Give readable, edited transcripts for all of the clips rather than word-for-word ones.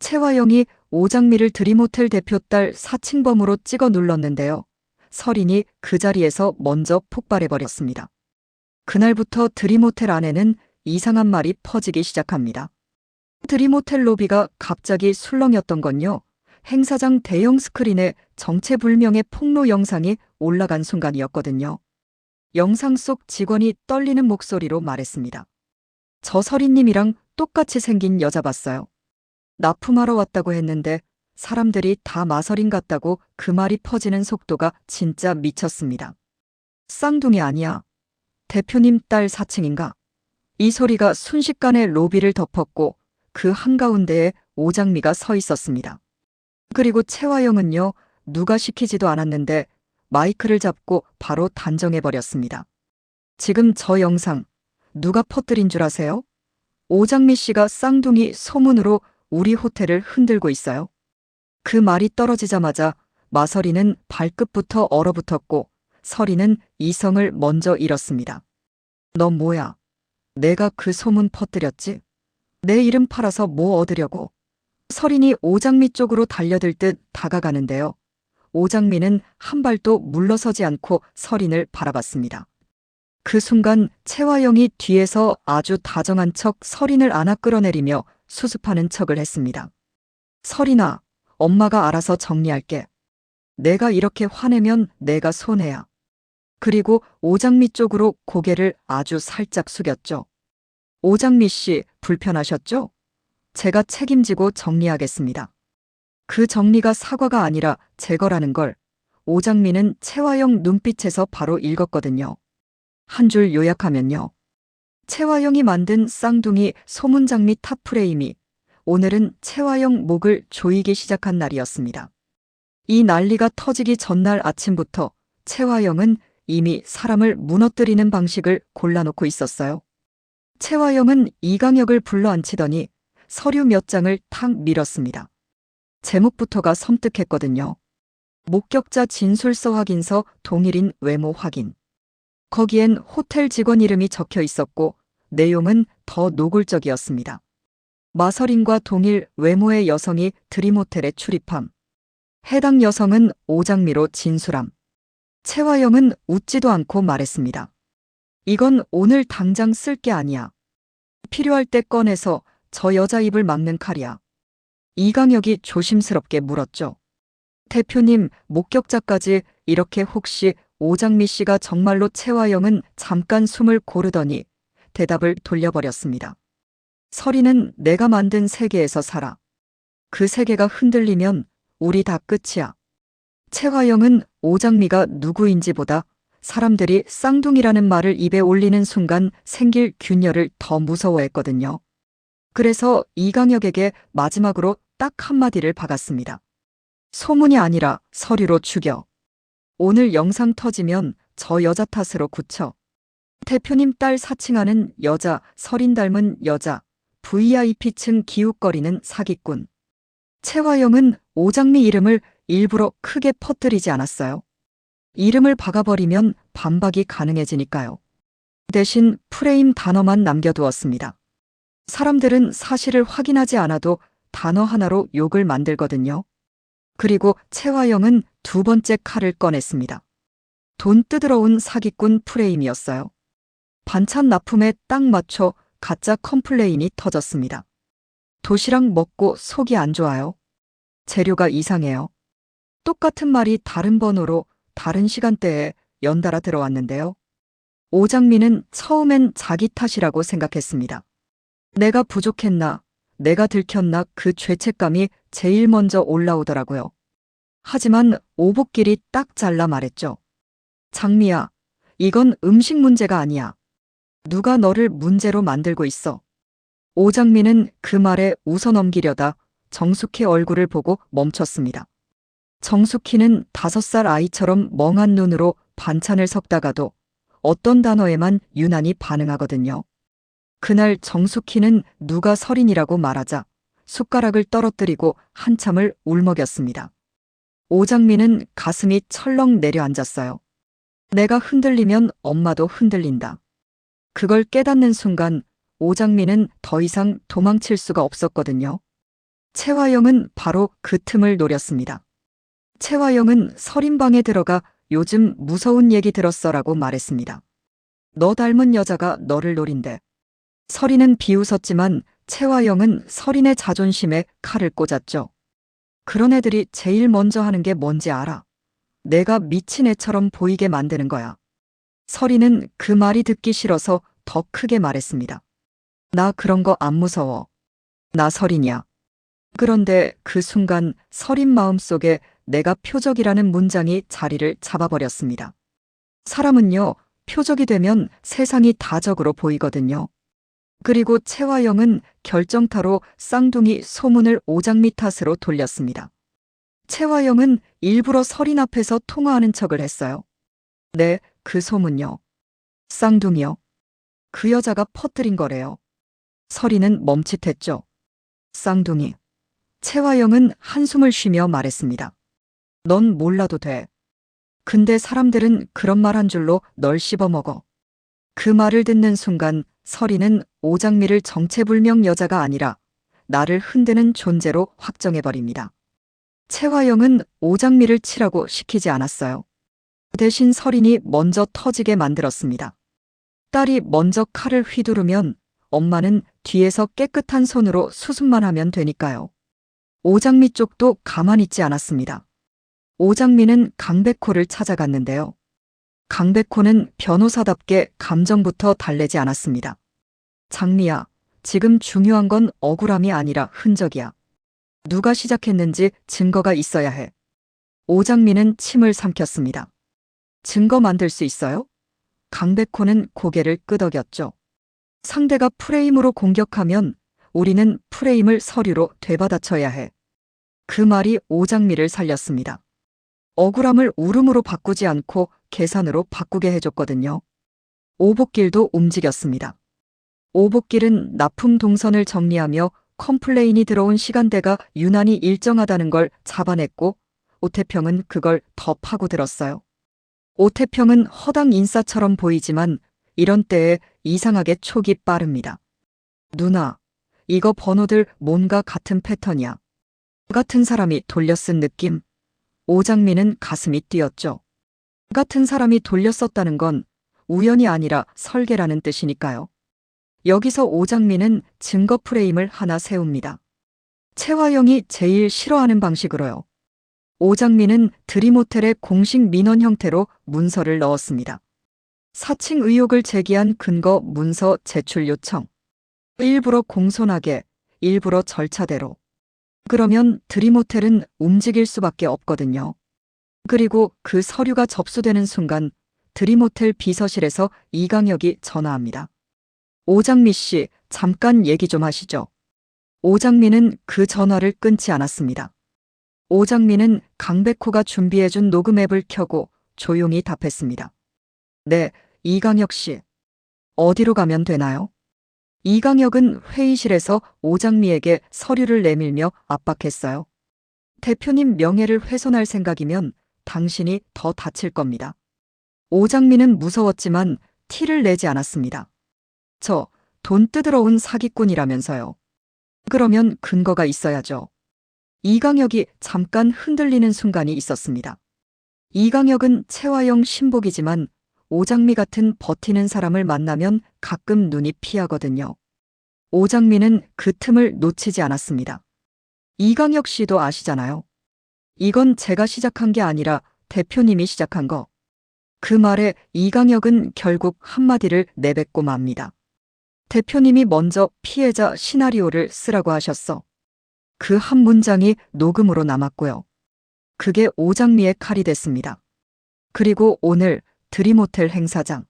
채화영이 오장미를 드림호텔 대표 딸 사칭범으로 찍어 눌렀는데요. 설인이 그 자리에서 먼저 폭발해버렸습니다. 그날부터 드림호텔 안에는 이상한 말이 퍼지기 시작합니다. 드림호텔 로비가 갑자기 술렁였던 건요. 행사장 대형 스크린에 정체불명의 폭로 영상이 올라간 순간이었거든요. 영상 속 직원이 떨리는 목소리로 말했습니다. 저 설인님이랑 똑같이 생긴 여자 봤어요. 납품하러 왔다고 했는데 사람들이 다 마설인 같다고 그 말이 퍼지는 속도가 진짜 미쳤습니다. 쌍둥이 아니야. 대표님 딸 사칭인가? 이 소리가 순식간에 로비를 덮었고 그 한가운데에 오장미가 서 있었습니다. 그리고 채화영은요, 누가 시키지도 않았는데 마이크를 잡고 바로 단정해버렸습니다. 지금 저 영상 누가 퍼뜨린 줄 아세요? 오장미 씨가 쌍둥이 소문으로 우리 호텔을 흔들고 있어요. 그 말이 떨어지자마자 마설이는 발끝부터 얼어붙었고 설이는 이성을 먼저 잃었습니다. 너 뭐야? 내가 그 소문 퍼뜨렸지? 내 이름 팔아서 뭐 얻으려고? 설인이 오장미 쪽으로 달려들 듯 다가가는데요. 오장미는 한 발도 물러서지 않고 설인을 바라봤습니다. 그 순간 채화영이 뒤에서 아주 다정한 척 설인을 안아 끌어내리며 수습하는 척을 했습니다. 설인아, 엄마가 알아서 정리할게. 내가 이렇게 화내면 내가 손해야. 그리고 오장미 쪽으로 고개를 아주 살짝 숙였죠. 오장미 씨, 불편하셨죠? 제가 책임지고 정리하겠습니다. 그 정리가 사과가 아니라 제거라는 걸 오장미는 채화영 눈빛에서 바로 읽었거든요. 한 줄 요약하면요. 채화영이 만든 쌍둥이 소문장미 탑프레임이 오늘은 채화영 목을 조이기 시작한 날이었습니다. 이 난리가 터지기 전날 아침부터 채화영은 이미 사람을 무너뜨리는 방식을 골라놓고 있었어요. 채화영은 이강혁을 불러앉히더니 서류 몇 장을 탁 밀었습니다. 제목부터가 섬뜩했거든요. 목격자 진술서 확인서 동일인 외모 확인. 거기엔 호텔 직원 이름이 적혀 있었고 내용은 더 노골적이었습니다. 마설인과 동일 외모의 여성이 드림호텔에 출입함. 해당 여성은 오장미로 진술함. 채화영은 웃지도 않고 말했습니다. 이건 오늘 당장 쓸 게 아니야. 필요할 때 꺼내서 저 여자 입을 막는 칼이야. 이강혁이 조심스럽게 물었죠. 대표님, 목격자까지 이렇게 혹시 오장미 씨가 정말로 채화영은 잠깐 숨을 고르더니 대답을 돌려버렸습니다. 설이는 내가 만든 세계에서 살아. 그 세계가 흔들리면 우리 다 끝이야. 채화영은 오장미가 누구인지보다 사람들이 쌍둥이라는 말을 입에 올리는 순간 생길 균열을 더 무서워했거든요. 그래서 이강혁에게 마지막으로 딱 한마디를 박았습니다. 소문이 아니라 서류로 죽여. 오늘 영상 터지면 저 여자 탓으로 굳혀. 대표님 딸 사칭하는 여자, 설인 닮은 여자, VIP층 기웃거리는 사기꾼. 채화영은 오장미 이름을 일부러 크게 퍼뜨리지 않았어요. 이름을 박아버리면 반박이 가능해지니까요. 대신 프레임 단어만 남겨두었습니다. 사람들은 사실을 확인하지 않아도 단어 하나로 욕을 만들거든요. 그리고 채화영은 두 번째 칼을 꺼냈습니다. 돈 뜯으러 온 사기꾼 프레임이었어요. 반찬 납품에 딱 맞춰 가짜 컴플레인이 터졌습니다. 도시락 먹고 속이 안 좋아요. 재료가 이상해요. 똑같은 말이 다른 번호로 다른 시간대에 연달아 들어왔는데요. 오장미는 처음엔 자기 탓이라고 생각했습니다. 내가 부족했나, 내가 들켰나 그 죄책감이 제일 먼저 올라오더라고요. 하지만 오복길이 딱 잘라 말했죠. 장미야, 이건 음식 문제가 아니야. 누가 너를 문제로 만들고 있어. 오장미는 그 말에 웃어넘기려다 정숙희 얼굴을 보고 멈췄습니다. 정숙희는 5살 아이처럼 멍한 눈으로 반찬을 섞다가도 어떤 단어에만 유난히 반응하거든요. 그날 정숙희는 누가 설인이라고 말하자 숟가락을 떨어뜨리고 한참을 울먹였습니다. 오장미는 가슴이 철렁 내려앉았어요. 내가 흔들리면 엄마도 흔들린다. 그걸 깨닫는 순간 오장미는 더 이상 도망칠 수가 없었거든요. 최화영은 바로 그 틈을 노렸습니다. 최화영은 서린방에 들어가 요즘 무서운 얘기 들었어라고 말했습니다. 너 닮은 여자가 너를 노린대. 서린은 비웃었지만 최화영은 서린의 자존심에 칼을 꽂았죠. 그런 애들이 제일 먼저 하는 게 뭔지 알아? 내가 미친 애처럼 보이게 만드는 거야. 서린은 그 말이 듣기 싫어서 더 크게 말했습니다. 나 그런 거 안 무서워. 나 서린이야. 그런데 그 순간 서린 마음속에 내가 표적이라는 문장이 자리를 잡아버렸습니다. 사람은요, 표적이 되면 세상이 다 적으로 보이거든요. 그리고 최화영은 결정타로 쌍둥이 소문을 오장미 탓으로 돌렸습니다. 최화영은 일부러 서린 앞에서 통화하는 척을 했어요. 네, 그 소문요. 쌍둥이요. 그 여자가 퍼뜨린 거래요. 서린은 멈칫했죠. 쌍둥이. 최화영은 한숨을 쉬며 말했습니다. 넌 몰라도 돼. 근데 사람들은 그런 말 한 줄로 널 씹어먹어. 그 말을 듣는 순간 서린은 오장미를 정체불명 여자가 아니라 나를 흔드는 존재로 확정해버립니다. 최화영은 오장미를 치라고 시키지 않았어요. 대신 서린이 먼저 터지게 만들었습니다. 딸이 먼저 칼을 휘두르면 엄마는 뒤에서 깨끗한 손으로 수습만 하면 되니까요. 오장미 쪽도 가만히 있지 않았습니다. 오장미는 강백호를 찾아갔는데요. 강백호는 변호사답게 감정부터 달래지 않았습니다. 장미야, 지금 중요한 건 억울함이 아니라 흔적이야. 누가 시작했는지 증거가 있어야 해. 오장미는 침을 삼켰습니다. 증거 만들 수 있어요? 강백호는 고개를 끄덕였죠. 상대가 프레임으로 공격하면 우리는 프레임을 서류로 되받아쳐야 해. 그 말이 오장미를 살렸습니다. 억울함을 울음으로 바꾸지 않고 계산으로 바꾸게 해줬거든요. 오복길도 움직였습니다. 오복길은 납품 동선을 정리하며 컴플레인이 들어온 시간대가 유난히 일정하다는 걸 잡아냈고 오태평은 그걸 더 파고들었어요. 오태평은 허당 인싸처럼 보이지만 이런 때에 이상하게 촉이 빠릅니다. 누나, 이거 번호들 뭔가 같은 패턴이야. 같은 사람이 돌려쓴 느낌. 오장미는 가슴이 뛰었죠. 같은 사람이 돌렸었다는 건 우연이 아니라 설계라는 뜻이니까요. 여기서 오장미는 증거 프레임을 하나 세웁니다. 최화영이 제일 싫어하는 방식으로요. 오장미는 드림호텔의 공식 민원 형태로 문서를 넣었습니다. 사칭 의혹을 제기한 근거 문서 제출 요청. 일부러 공손하게, 일부러 절차대로. 그러면 드림호텔은 움직일 수밖에 없거든요. 그리고 그 서류가 접수되는 순간 드림호텔 비서실에서 이강혁이 전화합니다. 오장미 씨, 잠깐 얘기 좀 하시죠. 오장미는 그 전화를 끊지 않았습니다. 오장미는 강백호가 준비해준 녹음 앱을 켜고 조용히 답했습니다. 네, 이강혁 씨. 어디로 가면 되나요? 이강혁은 회의실에서 오장미에게 서류를 내밀며 압박했어요. 대표님 명예를 훼손할 생각이면 당신이 더 다칠 겁니다. 오장미는 무서웠지만 티를 내지 않았습니다. 저 돈 뜯으러 온 사기꾼이라면서요. 그러면 근거가 있어야죠. 이강혁이 잠깐 흔들리는 순간이 있었습니다. 이강혁은 최화영 신복이지만 오장미 같은 버티는 사람을 만나면 가끔 눈이 피하거든요. 오장미는 그 틈을 놓치지 않았습니다. 이강혁 씨도 아시잖아요. 이건 제가 시작한 게 아니라 대표님이 시작한 거. 그 말에 이강혁은 결국 한마디를 내뱉고 맙니다. 대표님이 먼저 피해자 시나리오를 쓰라고 하셨어. 그 한 문장이 녹음으로 남았고요. 그게 오장미의 칼이 됐습니다. 그리고 오늘 드림호텔 행사장.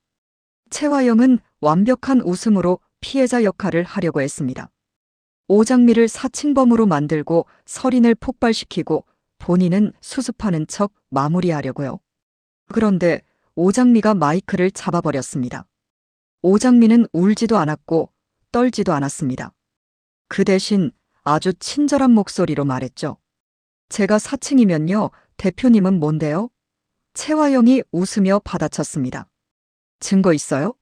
최화영은 완벽한 웃음으로 피해자 역할을 하려고 했습니다. 오장미를 사칭범으로 만들고 서린을 폭발시키고 본인은 수습하는 척 마무리하려고요. 그런데 오장미가 마이크를 잡아버렸습니다. 오장미는 울지도 않았고 떨지도 않았습니다. 그 대신 아주 친절한 목소리로 말했죠. 제가 사칭이면요, 대표님은 뭔데요? 최화영이 웃으며 받아쳤습니다. 증거 있어요?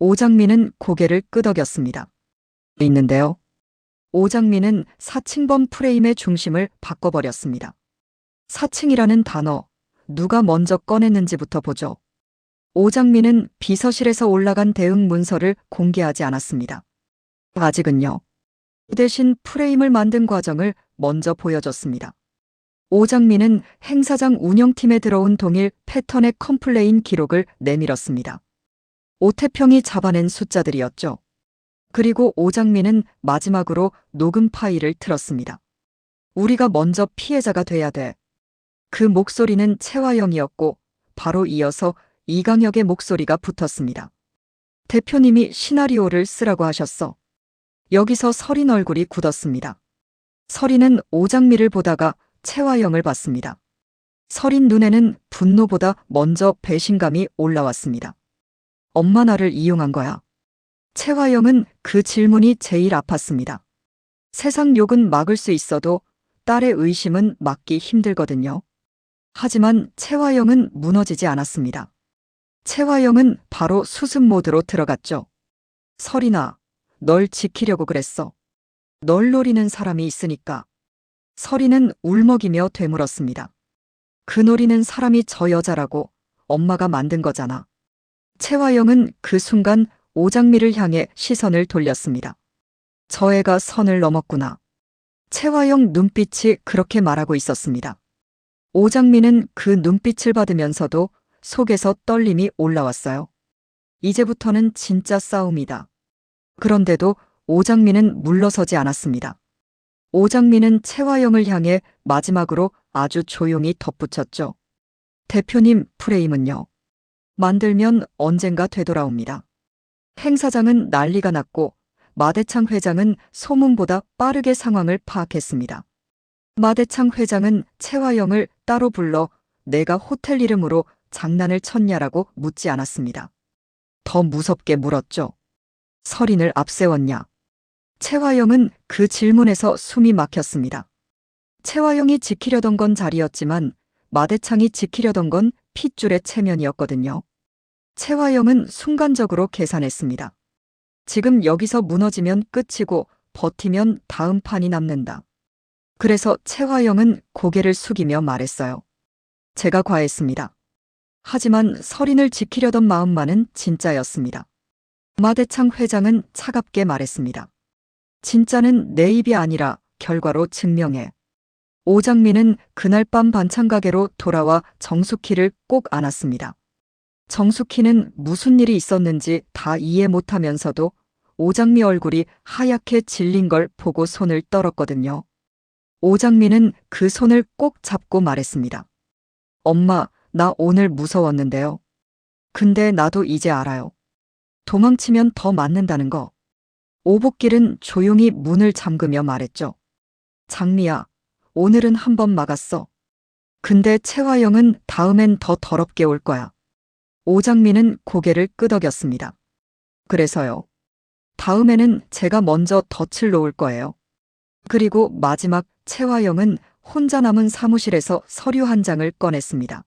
오장미는 고개를 끄덕였습니다. 있는데요. 오장미는 사칭범 프레임의 중심을 바꿔버렸습니다. 사칭이라는 단어, 누가 먼저 꺼냈는지부터 보죠. 오장미는 비서실에서 올라간 대응 문서를 공개하지 않았습니다. 아직은요. 대신 프레임을 만든 과정을 먼저 보여줬습니다. 오장미는 행사장 운영팀에 들어온 동일 패턴의 컴플레인 기록을 내밀었습니다. 오태평이 잡아낸 숫자들이었죠. 그리고 오장미는 마지막으로 녹음 파일을 틀었습니다. 우리가 먼저 피해자가 돼야 돼. 그 목소리는 최화영이었고 바로 이어서 이강혁의 목소리가 붙었습니다. 대표님이 시나리오를 쓰라고 하셨어. 여기서 설인 얼굴이 굳었습니다. 설인은 오장미를 보다가 최화영을 봤습니다. 설인 눈에는 분노보다 먼저 배신감이 올라왔습니다. 엄마 나를 이용한 거야. 최화영은 그 질문이 제일 아팠습니다. 세상 욕은 막을 수 있어도 딸의 의심은 막기 힘들거든요. 하지만 최화영은 무너지지 않았습니다. 최화영은 바로 수습 모드로 들어갔죠. 설인아, 널 지키려고 그랬어. 널 노리는 사람이 있으니까. 설인은 울먹이며 되물었습니다. 그 노리는 사람이 저 여자라고 엄마가 만든 거잖아. 최화영은 그 순간 오장미를 향해 시선을 돌렸습니다. 저 애가 선을 넘었구나. 최화영 눈빛이 그렇게 말하고 있었습니다. 오장미는 그 눈빛을 받으면서도 속에서 떨림이 올라왔어요. 이제부터는 진짜 싸움이다. 그런데도 오장미는 물러서지 않았습니다. 오장미는 최화영을 향해 마지막으로 아주 조용히 덧붙였죠. 대표님, 프레임은요. 만들면 언젠가 되돌아옵니다. 행사장은 난리가 났고 마대창 회장은 소문보다 빠르게 상황을 파악했습니다. 마대창 회장은 최화영을 따로 불러 내가 호텔 이름으로 장난을 쳤냐라고 묻지 않았습니다. 더 무섭게 물었죠. 설인을 앞세웠냐. 최화영은 그 질문에서 숨이 막혔습니다. 최화영이 지키려던 건 자리였지만 마대창이 지키려던 건 핏줄의 체면이었거든요. 최화영은 순간적으로 계산했습니다. 지금 여기서 무너지면 끝이고 버티면 다음 판이 남는다. 그래서 최화영은 고개를 숙이며 말했어요. 제가 과했습니다. 하지만 설인을 지키려던 마음만은 진짜였습니다. 마대창 회장은 차갑게 말했습니다. 진짜는 내 입이 아니라 결과로 증명해. 오장미는 그날 밤 반찬가게로 돌아와 정숙희를 꼭 안았습니다. 정숙희는 무슨 일이 있었는지 다 이해 못하면서도 오장미 얼굴이 하얗게 질린 걸 보고 손을 떨었거든요. 오장미는 그 손을 꼭 잡고 말했습니다. 엄마, 나 오늘 무서웠는데요. 근데 나도 이제 알아요. 도망치면 더 맞는다는 거. 오복길은 조용히 문을 잠그며 말했죠. 장미야, 오늘은 한 번 막았어. 근데 최화영은 다음엔 더 더럽게 올 거야. 오장미는 고개를 끄덕였습니다. 그래서요. 다음에는 제가 먼저 덫을 놓을 거예요. 그리고 마지막 최화영은 혼자 남은 사무실에서 서류 한 장을 꺼냈습니다.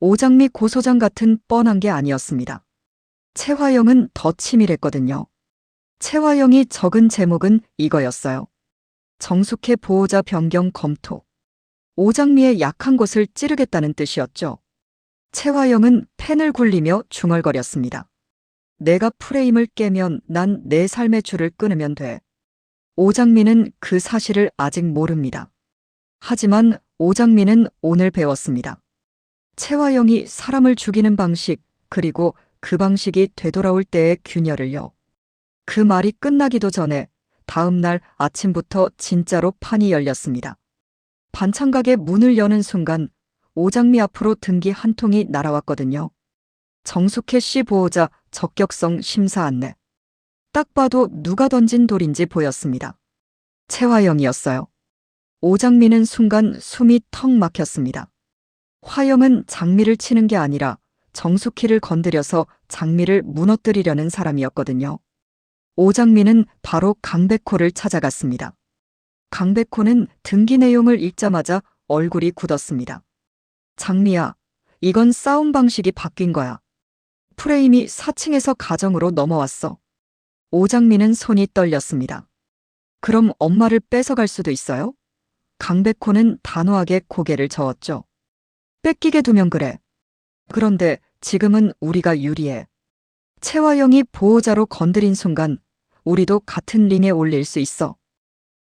오장미 고소장 같은 뻔한 게 아니었습니다. 최화영은 더 치밀했거든요. 최화영이 적은 제목은 이거였어요. 정숙혜 보호자 변경 검토. 오장미의 약한 곳을 찌르겠다는 뜻이었죠. 최화영은 펜을 굴리며 중얼거렸습니다. 내가 프레임을 깨면 난 내 삶의 줄을 끊으면 돼. 오장미는 그 사실을 아직 모릅니다. 하지만 오장미는 오늘 배웠습니다. 최화영이 사람을 죽이는 방식, 그리고 그 방식이 되돌아올 때의 균열을요. 그 말이 끝나기도 전에 다음 날 아침부터 진짜로 판이 열렸습니다. 반찬가게 문을 여는 순간 오장미 앞으로 등기 한 통이 날아왔거든요. 정숙혜 씨 보호자 적격성 심사 안내. 딱 봐도 누가 던진 돌인지 보였습니다. 최화영이었어요. 오장미는 순간 숨이 턱 막혔습니다. 화영은 장미를 치는 게 아니라 정숙희를 건드려서 장미를 무너뜨리려는 사람이었거든요. 오장미는 바로 강백호를 찾아갔습니다. 강백호는 등기 내용을 읽자마자 얼굴이 굳었습니다. 장미야, 이건 싸움 방식이 바뀐 거야. 프레임이 4층에서 가정으로 넘어왔어. 오장미는 손이 떨렸습니다. 그럼 엄마를 뺏어갈 수도 있어요? 강백호는 단호하게 고개를 저었죠. 뺏기게 두면 그래. 그런데 지금은 우리가 유리해. 채화영이 보호자로 건드린 순간 우리도 같은 링에 올릴 수 있어.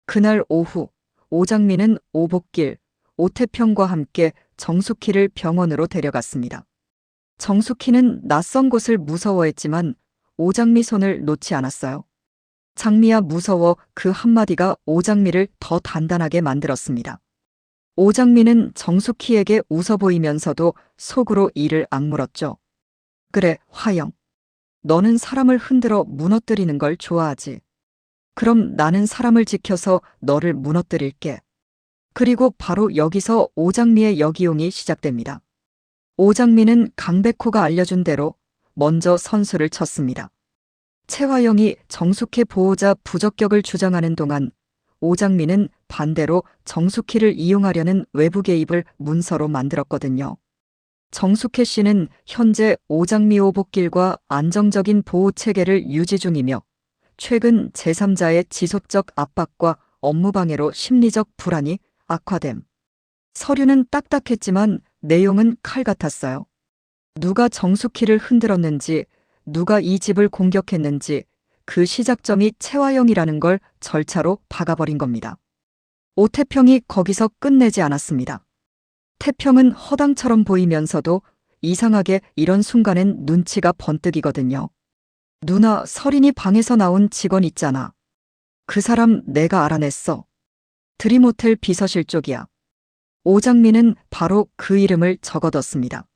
그날 오후 오장미는 오복길, 오태평과 함께 정숙희를 병원으로 데려갔습니다. 정숙희는 낯선 곳을 무서워했지만 오장미 손을 놓지 않았어요. 장미야 무서워 그 한마디가 오장미를 더 단단하게 만들었습니다. 오장미는 정숙희에게 웃어 보이면서도 속으로 이를 악물었죠. 그래, 화영. 너는 사람을 흔들어 무너뜨리는 걸 좋아하지. 그럼 나는 사람을 지켜서 너를 무너뜨릴게. 그리고 바로 여기서 오장미의 역이용이 시작됩니다. 오장미는 강백호가 알려준 대로 먼저 선수를 쳤습니다. 채화영이 정숙희 보호자 부적격을 주장하는 동안 오장미는 반대로 정숙희를 이용하려는 외부 개입을 문서로 만들었거든요. 정숙희 씨는 현재 오장미 오복길과 안정적인 보호 체계를 유지 중이며 최근 제3자의 지속적 압박과 업무방해로 심리적 불안이 악화됨. 서류는 딱딱했지만 내용은 칼 같았어요. 누가 정숙희를 흔들었는지, 누가 이 집을 공격했는지 그 시작점이 채화영이라는 걸 절차로 박아버린 겁니다. 오태평이 거기서 끝내지 않았습니다. 태평은 허당처럼 보이면서도 이상하게 이런 순간엔 눈치가 번뜩이거든요. 누나, 설인이 방에서 나온 직원 있잖아. 그 사람 내가 알아냈어. 드림호텔 비서실 쪽이야. 오장미는 바로 그 이름을 적어뒀습니다.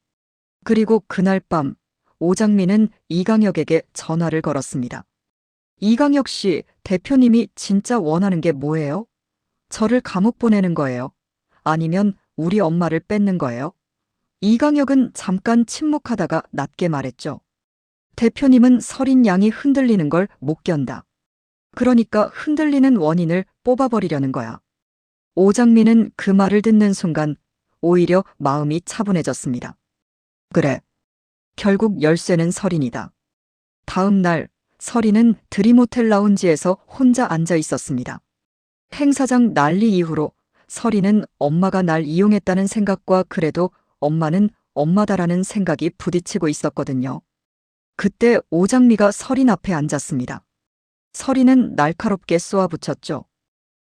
그리고 그날 밤 오장미는 이강혁에게 전화를 걸었습니다. 이강혁 씨, 대표님이 진짜 원하는 게 뭐예요? 저를 감옥 보내는 거예요? 아니면 우리 엄마를 뺏는 거예요? 이강혁은 잠깐 침묵하다가 낮게 말했죠. 대표님은 설인 양이 흔들리는 걸 못 견다. 그러니까 흔들리는 원인을 뽑아버리려는 거야. 오장미는 그 말을 듣는 순간 오히려 마음이 차분해졌습니다. 그래. 결국 열쇠는 설인이다. 다음 날 설인은 드림호텔 라운지에서 혼자 앉아 있었습니다. 행사장 난리 이후로 설인은 엄마가 날 이용했다는 생각과 그래도 엄마는 엄마다라는 생각이 부딪히고 있었거든요. 그때 오장미가 설인 앞에 앉았습니다. 설인은 날카롭게 쏘아붙였죠.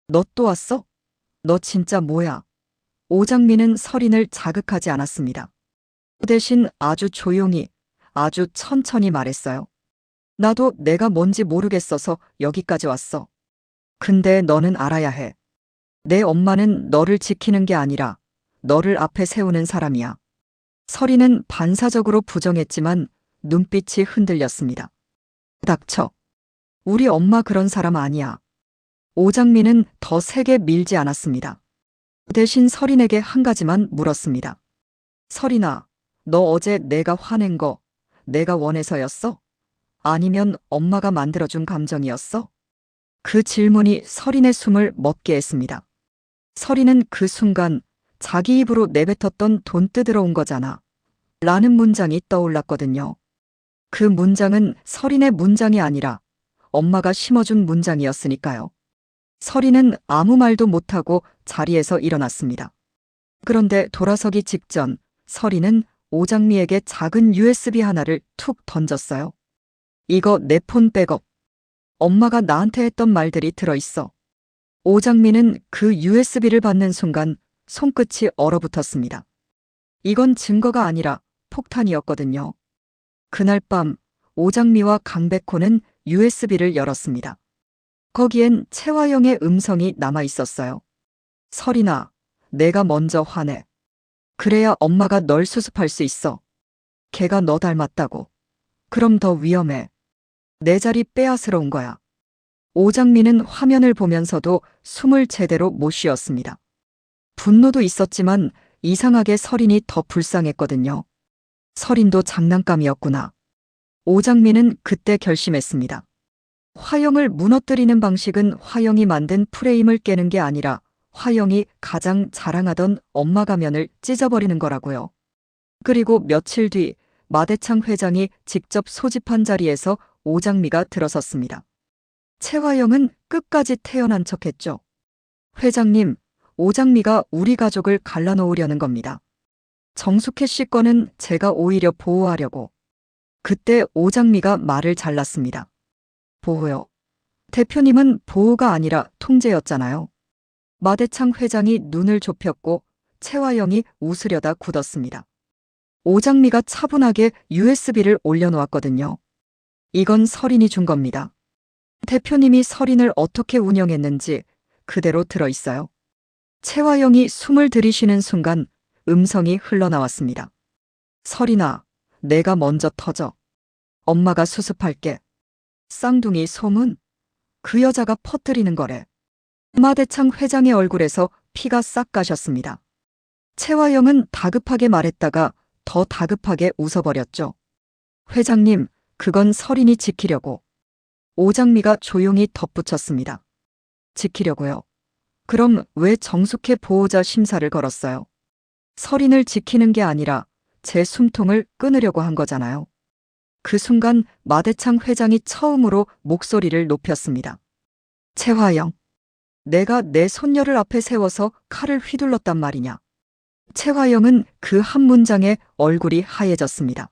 너 또 왔어? 너 진짜 뭐야? 오장미는 설인을 자극하지 않았습니다. 그 대신 아주 조용히, 아주 천천히 말했어요. 나도 내가 뭔지 모르겠어서 여기까지 왔어. 근데 너는 알아야 해. 내 엄마는 너를 지키는 게 아니라 너를 앞에 세우는 사람이야. 설인은 반사적으로 부정했지만 눈빛이 흔들렸습니다. 닥쳐. 우리 엄마 그런 사람 아니야. 오장미는 더 세게 밀지 않았습니다. 대신 설인에게 한 가지만 물었습니다. 설인아, 너 어제 내가 화낸 거 내가 원해서였어? 아니면 엄마가 만들어준 감정이었어? 그 질문이 설인의 숨을 멎게 했습니다. 설인은 그 순간 자기 입으로 내뱉었던 돈 뜯으러 온 거잖아. 라는 문장이 떠올랐거든요. 그 문장은 설인의 문장이 아니라 엄마가 심어준 문장이었으니까요. 설인은 아무 말도 못하고 자리에서 일어났습니다. 그런데 돌아서기 직전 설인은 오장미에게 작은 USB 하나를 툭 던졌어요. 이거 내 폰 백업. 엄마가 나한테 했던 말들이 들어있어. 오장미는 그 USB를 받는 순간 손끝이 얼어붙었습니다. 이건 증거가 아니라 폭탄이었거든요. 그날 밤 오장미와 강백호는 USB를 열었습니다. 거기엔 채화영의 음성이 남아 있었어요. 설인아, 내가 먼저 화내. 그래야 엄마가 널 수습할 수 있어. 걔가 너 닮았다고. 그럼 더 위험해. 내 자리 빼앗으러 온 거야. 오장미는 화면을 보면서도 숨을 제대로 못 쉬었습니다. 분노도 있었지만 이상하게 설인이 더 불쌍했거든요. 설인도 장난감이었구나. 오장미는 그때 결심했습니다. 화영을 무너뜨리는 방식은 화영이 만든 프레임을 깨는 게 아니라 화영이 가장 자랑하던 엄마 가면을 찢어버리는 거라고요. 그리고 며칠 뒤 마대창 회장이 직접 소집한 자리에서 오장미가 들어섰습니다. 최화영은 끝까지 태연한 척했죠. 회장님, 오장미가 우리 가족을 갈라놓으려는 겁니다. 정숙혜 씨 거는 제가 오히려 보호하려고. 그때 오장미가 말을 잘랐습니다. 보호요. 대표님은 보호가 아니라 통제였잖아요. 마대창 회장이 눈을 좁혔고 최화영이 웃으려다 굳었습니다. 오장미가 차분하게 USB를 올려놓았거든요. 이건 설인이 준 겁니다. 대표님이 설인을 어떻게 운영했는지 그대로 들어있어요. 최화영이 숨을 들이쉬는 순간 음성이 흘러나왔습니다. 설인아, 내가 먼저 터져. 엄마가 수습할게. 쌍둥이 소문? 그 여자가 퍼뜨리는 거래. 마대창 회장의 얼굴에서 피가 싹 가셨습니다. 최화영은 다급하게 말했다가 더 다급하게 웃어버렸죠. 회장님, 그건 설인이 지키려고. 오장미가 조용히 덧붙였습니다. 지키려고요. 그럼 왜 정숙혜 보호자 심사를 걸었어요? 설인을 지키는 게 아니라 제 숨통을 끊으려고 한 거잖아요. 그 순간 마대창 회장이 처음으로 목소리를 높였습니다. 최화영, 내가 내 손녀를 앞에 세워서 칼을 휘둘렀단 말이냐. 최화영은 그 한 문장에 얼굴이 하얘졌습니다.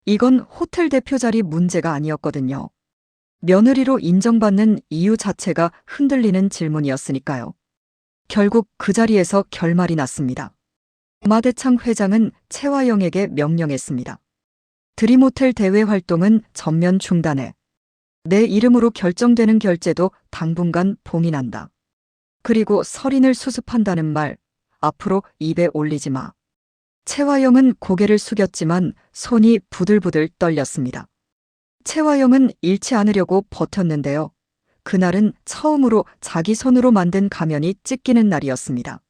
이건 호텔 대표 자리 문제가 아니었거든요. 며느리로 인정받는 이유 자체가 흔들리는 질문이었으니까요. 결국 그 자리에서 결말이 났습니다. 마대창 회장은 최화영에게 명령했습니다. 드림호텔 대회 활동은 전면 중단해. 내 이름으로 결정되는 결제도 당분간 봉인한다. 그리고 설인을 수습한다는 말 앞으로 입에 올리지 마. 최화영은 고개를 숙였지만 손이 부들부들 떨렸습니다. 최화영은 잃지 않으려고 버텼는데요. 그날은 처음으로 자기 손으로 만든 가면이 찢기는 날이었습니다.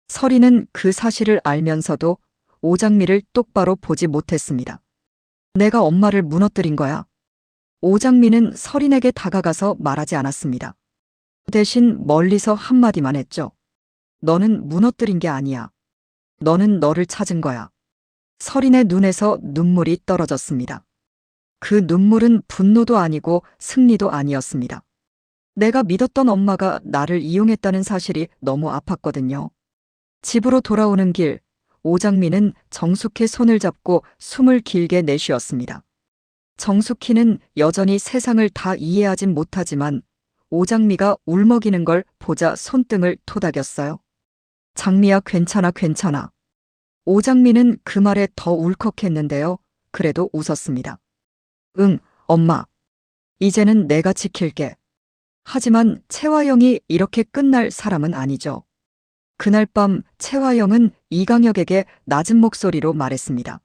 설인은 그 사실을 알면서도 오장미를 똑바로 보지 못했습니다. 내가 엄마를 무너뜨린 거야. 오장미는 설인에게 다가가서 말하지 않았습니다. 대신 멀리서 한마디만 했죠. 너는 무너뜨린 게 아니야. 너는 너를 찾은 거야. 설인의 눈에서 눈물이 떨어졌습니다. 그 눈물은 분노도 아니고 승리도 아니었습니다. 내가 믿었던 엄마가 나를 이용했다는 사실이 너무 아팠거든요. 집으로 돌아오는 길, 오장미는 정숙희 손을 잡고 숨을 길게 내쉬었습니다. 정숙희는 여전히 세상을 다 이해하진 못하지만 오장미가 울먹이는 걸 보자 손등을 토닥였어요. 장미야, 괜찮아, 괜찮아. 오장미는 그 말에 더 울컥했는데요. 그래도 웃었습니다. 응, 엄마. 이제는 내가 지킬게. 하지만 최화영이 이렇게 끝날 사람은 아니죠. 그날 밤 최화영은 이강혁에게 낮은 목소리로 말했습니다.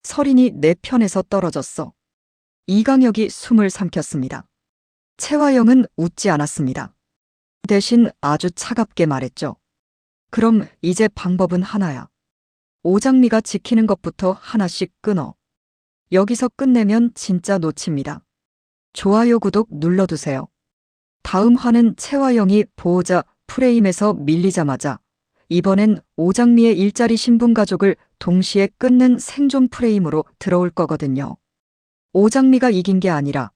설인이 내 편에서 떨어졌어. 이강혁이 숨을 삼켰습니다. 최화영은 웃지 않았습니다. 대신 아주 차갑게 말했죠. 그럼 이제 방법은 하나야. 오장미가 지키는 것부터 하나씩 끊어. 여기서 끝내면 진짜 놓칩니다. 좋아요, 구독 눌러두세요. 다음 화는 최화영이 보호자 프레임에서 밀리자마자 이번엔 오장미의 일자리 신분 가족을 동시에 끊는 생존 프레임으로 들어올 거거든요. 오장미가 이긴 게 아니라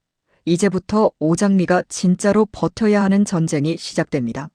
이제부터 오장미가 진짜로 버텨야 하는 전쟁이 시작됩니다.